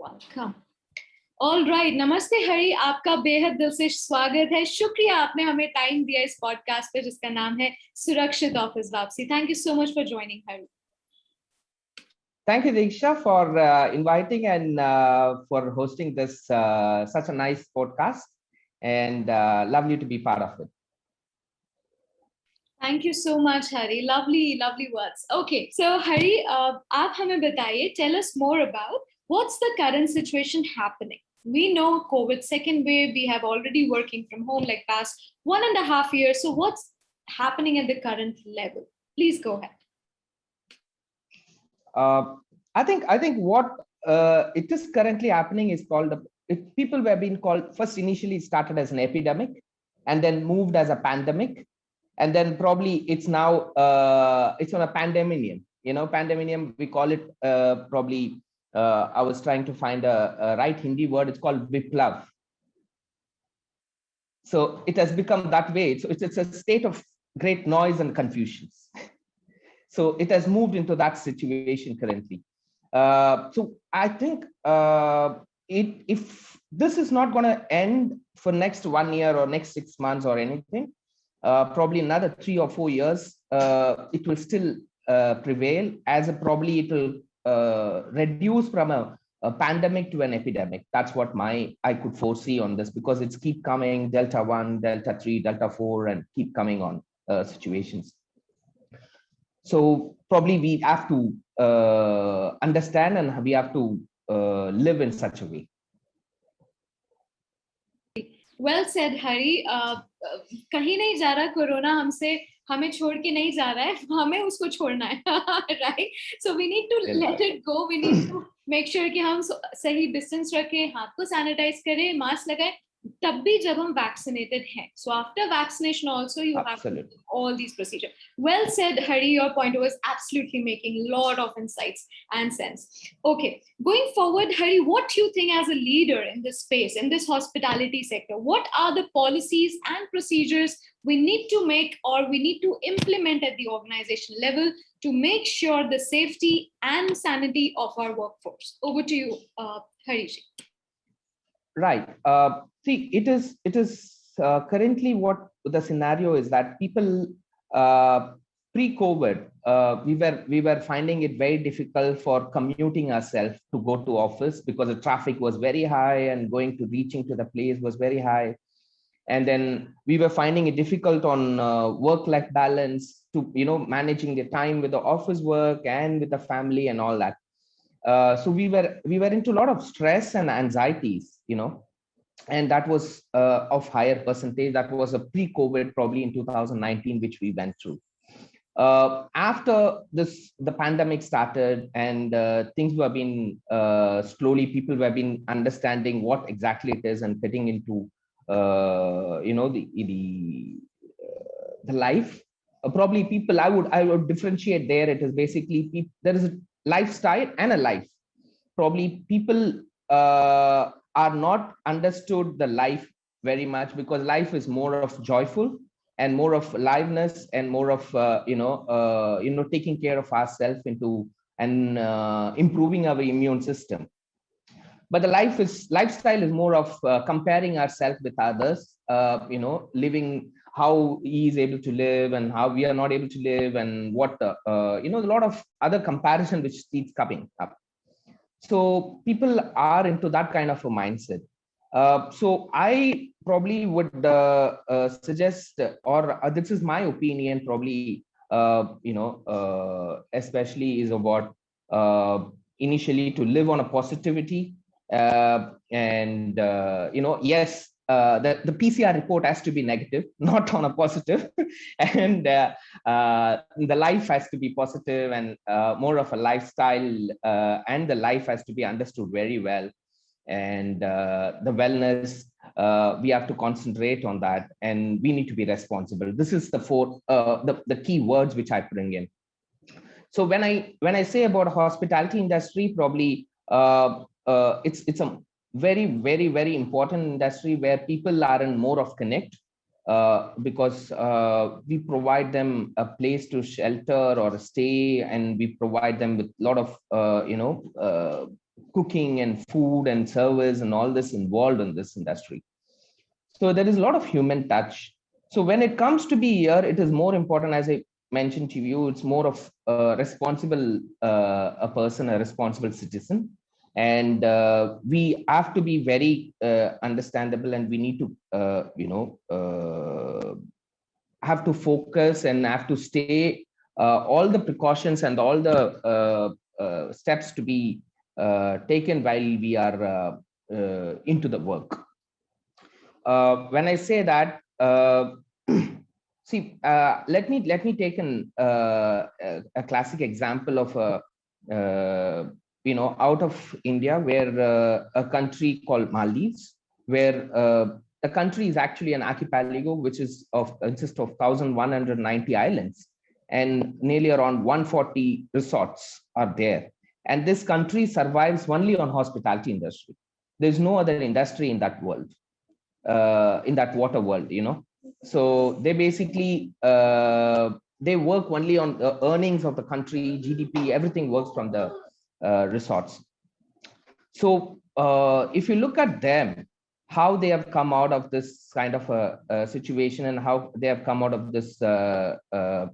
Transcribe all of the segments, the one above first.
Welcome. All right, नमस्ते हरी, आपका बेहद दिल से स्वागत है। शुक्रिया आपने हमें टाइम दिया इस पॉडकास्ट पे जिसका नाम है सुरक्षित ऑफिस वापसी। Thank you so much for joining Hari. Thank you, Diksha, for inviting and for hosting this such a nice podcast, and lovely to be part of it. Thank you so much, Hari. Lovely words. Okay, so Hari, आप हमें बताइए, tell us more about what's the current situation happening. We know COVID second wave. We have already working from home like past 1.5 years. So what's happening at the current level? Please go ahead. I think what it is currently happening is called people were being called first. Initially it started as an epidemic and then moved as a pandemic, and then probably it's now it's on a pandemonium. Pandemonium, we call it. Probably I was trying to find a right Hindi word. It's called viplav. So it has become that way. So it's a state of great noise and confusions. So it has moved into that situation currently. So I think if this is not going to end for next 1 year or next 6 months or anything, probably another 3 or 4 years, it will still prevail as probably it will reduce from a pandemic to an epidemic. That's what I could foresee on this, because it's keep coming, Delta 1, Delta 3, Delta 4, and keep coming on situations. So probably we have to understand, and we have to live in such a way. Well said, Hari. कहीं नहीं जा रहा corona हमसे, हमें छोड़ के नहीं जा रहा है, हमें उसको छोड़ना है, right? So we need to let it go. We need to make sure कि हम सही distance रखें, हाथ को sanitize करें, mask लगाएं, तब भी जब हम vaccinated हैं. So after vaccination also you have to do all these procedures. Well said, Hari. Your point was absolutely making a lot of insights and sense. Okay, going forward, Hari, what do you think as a leader in this space, in this hospitality sector, what are the policies and procedures we need to make or we need to implement at the organization level to make sure the safety and sanity of our workforce? Over to you, Hari. Right. See, it is currently what the scenario is that people pre-COVID, we were finding it very difficult for commuting ourselves to go to office because the traffic was very high and reaching to the place was very high. And then we were finding it difficult on work-life balance to, managing the time with the office work and with the family and all that. So we were into a lot of stress and anxieties, and that was of higher percentage. That was a pre-COVID, probably in 2019, which we went through. After the pandemic started, and things were being slowly, people were been understanding what exactly it is and fitting into the life. Probably people, I would differentiate there. It is basically there is a lifestyle and a life. Probably people are not understood the life very much, because life is more of joyful and more of liveness and more of taking care of ourselves and improving our immune system. But the lifestyle is more of comparing ourselves with others, living how he is able to live and how we are not able to live, and what a lot of other comparison which keeps coming up. So people are into that kind of a mindset. So I probably would suggest, or this is my opinion, probably, especially is about initially to live on a positivity. And yes, the PCR report has to be negative, not on a positive, and the life has to be positive, and more of a lifestyle, and the life has to be understood very well, and the wellness, we have to concentrate on that, and we need to be responsible. This is the key words which I bring in. So when I say about hospitality industry, probably it's a very, very, very important industry where people are in more of connect, because we provide them a place to shelter or stay, and we provide them with a lot of cooking and food and service and all this involved in this industry. So there is a lot of human touch. So when it comes to be here, it is more important, as I mentioned to you, it's more of a responsible a person, a responsible citizen. And we have to be very understandable, and we need to, have to focus and have to stay all the precautions and all the steps to be taken while we are into the work. When I say that, see, let me take a classic example of out of India, where a country called Maldives, where the country is actually an archipelago, which consists of 1,190 islands, and nearly around 140 resorts are there. And this country survives only on hospitality industry. There's no other industry in that world, in that water world, So they basically they work only on the earnings of the country, GDP, everything works from the resorts. So if you look at them, how they have come out of this kind of a situation, and how they have come out of this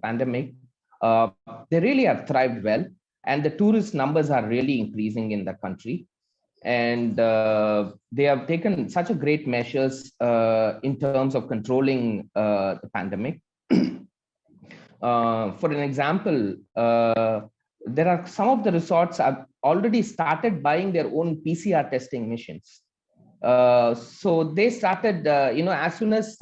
pandemic, they really have thrived well, and the tourist numbers are really increasing in the country. And they have taken such a great measures in terms of controlling the pandemic. For an example, there are some of the resorts have already started buying their own PCR testing machines. So they started, as soon as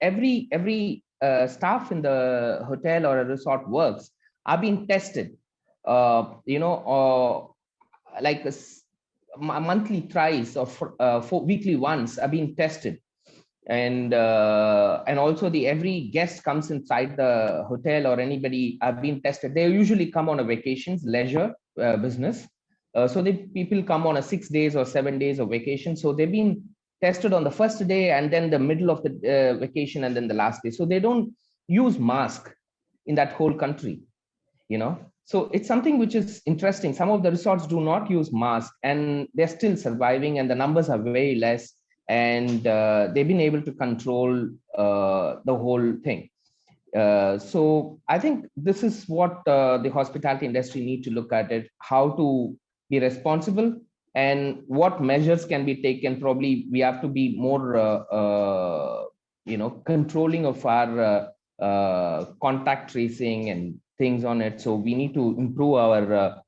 every staff in the hotel or a resort works are being tested, like a monthly thrice or for weekly once are being tested. And also every guest comes inside the hotel or anybody are being tested. They usually come on a vacations, leisure business. So people come on a 6 days or 7 days of vacation. So they've been tested on the first day, and then the middle of the vacation, and then the last day. So they don't use mask in that whole country, So it's something which is interesting. Some of the resorts do not use masks, and they're still surviving, and the numbers are very less. And they've been able to control the whole thing. So I think this is what the hospitality industry need to look at it, how to be responsible and what measures can be taken. Probably we have to be more, controlling of our contact tracing and things on it. So we need to improve our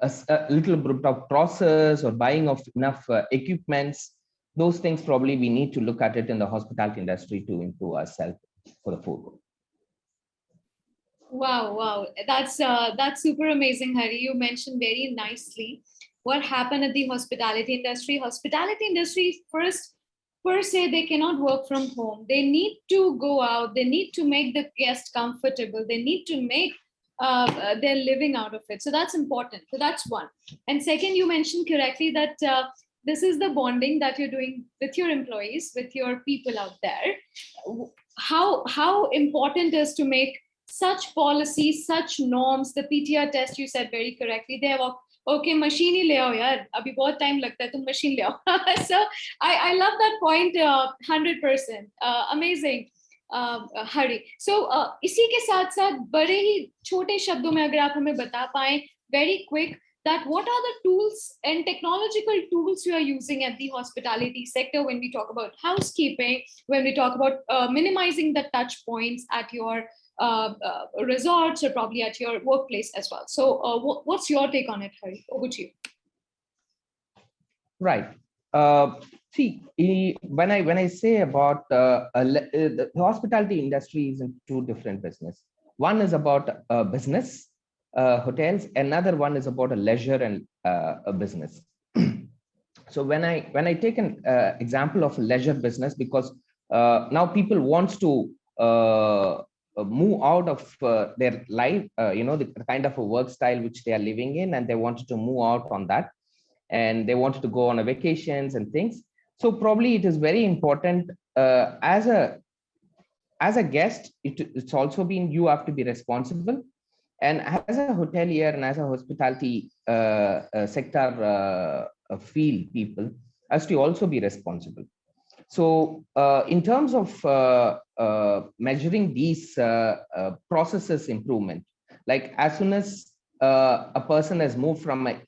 a little bit of process or buying of enough equipments. Those things probably we need to look at it in the hospitality industry to improve ourselves for the food. Wow, that's super amazing, Hari. You mentioned very nicely what happened at the hospitality industry. Hospitality industry, first, per se, they cannot work from home. They need to go out. They need to make the guest comfortable. They need to make their living out of it. So that's important. So that's one. And second, you mentioned correctly that this is the bonding that you're doing with your employees, with your people out there. How important is to make such policies, such norms. The PTR test, you said very correctly. They have okay, machine hi le aao yaar. Abhi bahut time lagta hai, tum machine le aao. So I love that point 100%. Amazing. Hari. So इसी के साथ साथ बड़े ही छोटे शब्दों में अगर आप हमें बता पाएं, very quick, that what are the tools and technological tools you are using at the hospitality sector when we talk about housekeeping, when we talk about minimizing the touch points at your resorts or probably at your workplace as well. So what's your take on it, Hari? Over to you. Right. See, when I say about the hospitality industry is in two different business. One is about business, hotels. Another one is about a leisure and a business. So when I take an example of a leisure business, because now people wants to move out of their life, the kind of a work style which they are living in, and they wanted to move out on that, and they wanted to go on a vacations and things. So probably it is very important as a guest. It's also been, you have to be responsible, And as a hotelier and as a hospitality sector field people, has to also be responsible. So in terms of measuring these processes improvement, like as soon as a person has moved from a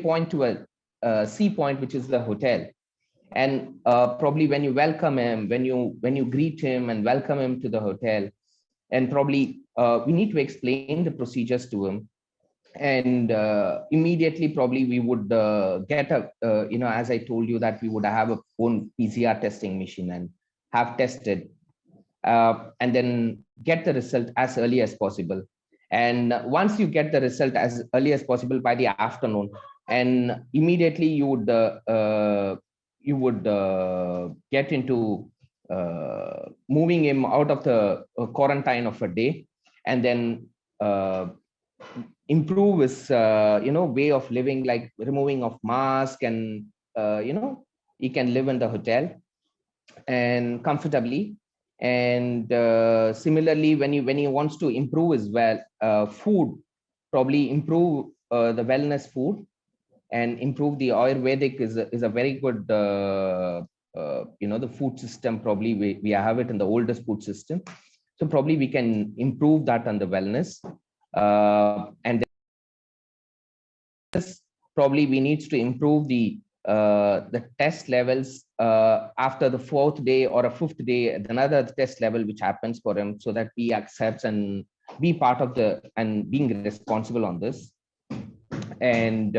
point to a C point, which is the hotel, and probably when you welcome him, when you greet him and welcome him to the hotel, and probably we need to explain the procedures to him, and immediately probably we would get a as I told you that we would have a own PCR testing machine and have tested, and then get the result as early as possible. And once you get the result as early as possible by the afternoon, and immediately you would get into moving him out of the quarantine of a day, and then improve his way of living, like removing of mask, and he can live in the hotel and comfortably. And similarly, when he wants to improve as well food, probably improve the wellness food, and improve the Ayurvedic is a very good the food system. Probably we have it in the oldest food system, so probably we can improve that on the wellness. And probably we need to improve the test levels after the fourth day or a fifth day, another test level which happens for him, so that he accepts and be part of the and being responsible on this. And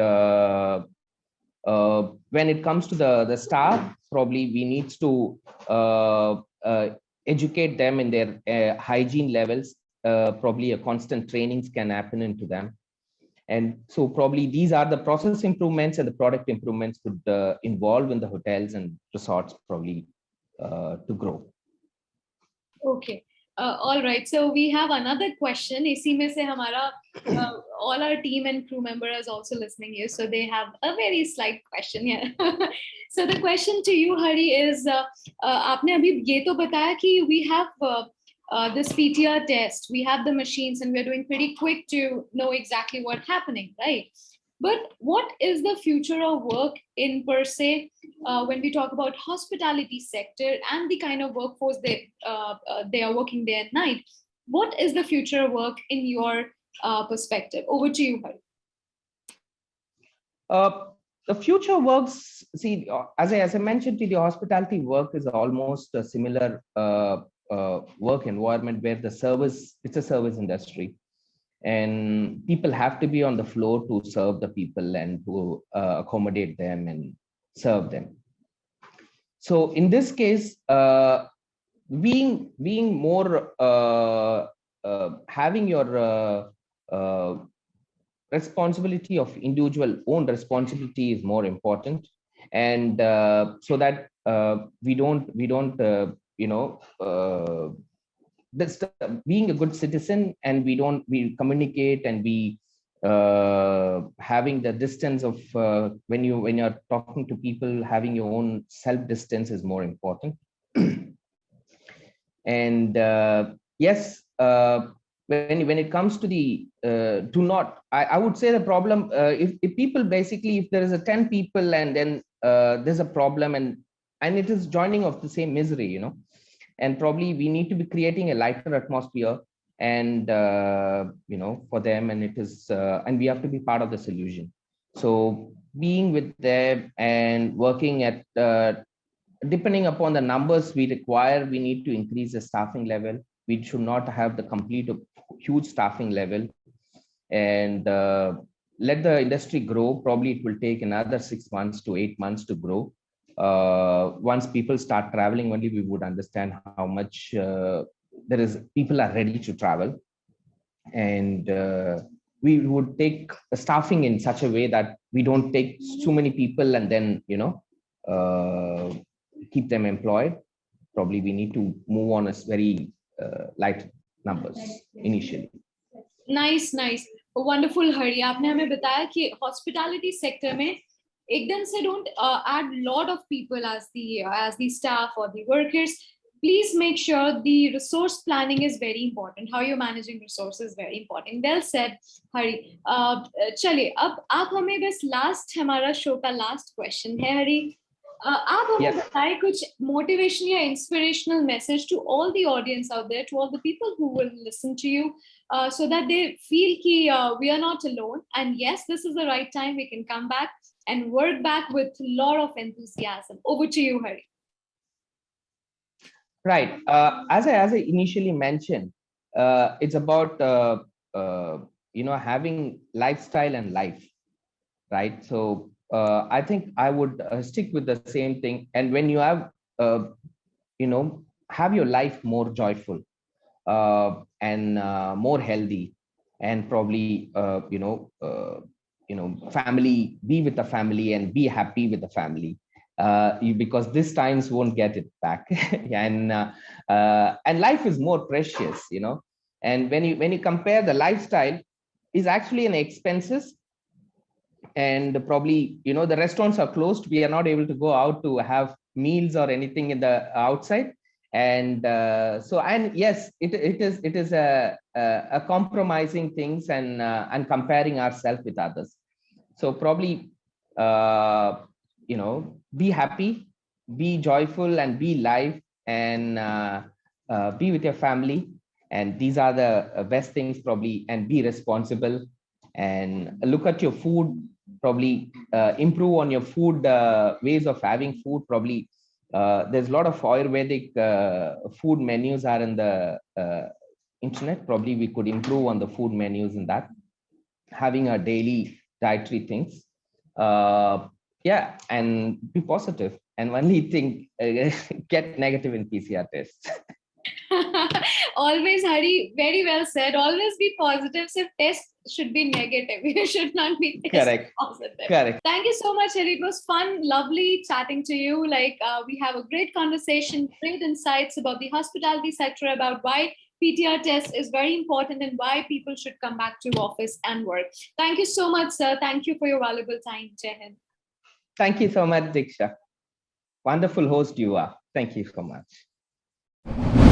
when it comes to the staff, probably we need to educate them in their hygiene levels. Probably a constant trainings can happen into them. And so probably these are the process improvements and the product improvements would involve in the hotels and resorts probably to grow. Okay. All right. So we have another question. इसी में से हमारा all our team and crew members are also listening here, so they have a very slight question here. So the question to you, Hari, is आपने अभी ये तो बताया कि we have this PTR test, we have the machines, and we're doing pretty quick to know exactly what's happening, right? But what is the future of work in per se when we talk about hospitality sector and the kind of workforce they are working day and night? What is the future of work in your perspective? Over to you, Hari. The future works, see, as I mentioned, the hospitality work is almost a similar work environment where it's a service industry, and people have to be on the floor to serve the people and to accommodate them and serve them. So in this case, being more having your responsibility of individual own responsibility is more important, and so that we don't that's being a good citizen, and we communicate, and we having the distance of when you're talking to people, having your own self distance is more important. And yes, when it comes to the do not, I would say the problem, if people basically, if there is a 10 people and then there's a problem, and it is joining of the same misery, and probably we need to be creating a lighter atmosphere, and for them, and it is and we have to be part of the solution. So being with them and working at depending upon the numbers we require, we need to increase the staffing level. We should not have the complete huge staffing level, and let the industry grow. Probably it will take another 6 months to 8 months to grow. Once people start traveling, only we would understand how much people are ready to travel, and we would take staffing in such a way that we don't take too many people and then keep them employed. Probably we need to move on as very light numbers initially. Nice. Wonderful, Hari. आपने हमें बताया कि hospitality sector में एकदम से don't add lot of people as the staff or the workers. please make sure the resource planning is very important. How you're managing resources is very important. Well said, Hari. चलिए अब आप हमें बस last हमारा show का last question है हरी. आप हमें बताएं कुछ motivation या inspirational message to all the audience out there, to all the people who will listen to you, so that they feel कि we are not alone, and yes, this is the right time, we can come back and work back with a lot of enthusiasm. Over to you, Hari. Right. As I initially mentioned, it's about having lifestyle and life, right? So I think I would stick with the same thing. And when you have have your life more joyful and more healthy, and probably family, be with the family and be happy with the family. Because these times won't get it back. And life is more precious, and when you compare, the lifestyle is actually an expenses, and probably the restaurants are closed, we are not able to go out to have meals or anything in the outside, and yes, it is a compromising things, and comparing ourselves with others. So probably be happy, be joyful, and be live, and be with your family. And these are the best things probably, and be responsible, and look at your food, probably improve on your food, ways of having food. Probably there's a lot of Ayurvedic food menus are in the internet. Probably we could improve on the food menus in that, having a daily dietary things. Yeah, and be positive, and only think get negative in PCR tests. Always, Hari, very well said. Always be positive. So test should be negative. You should not be Correct. positive. Correct. Thank you so much, Hari. It was fun, lovely chatting to you. Like we have a great conversation, great insights about the hospitality sector, about why PCR test is very important and why people should come back to office and work. Thank you so much, sir. Thank you for your valuable time. Jai Hind. Thank you so much, Diksha. Wonderful host you are. Thank you so much.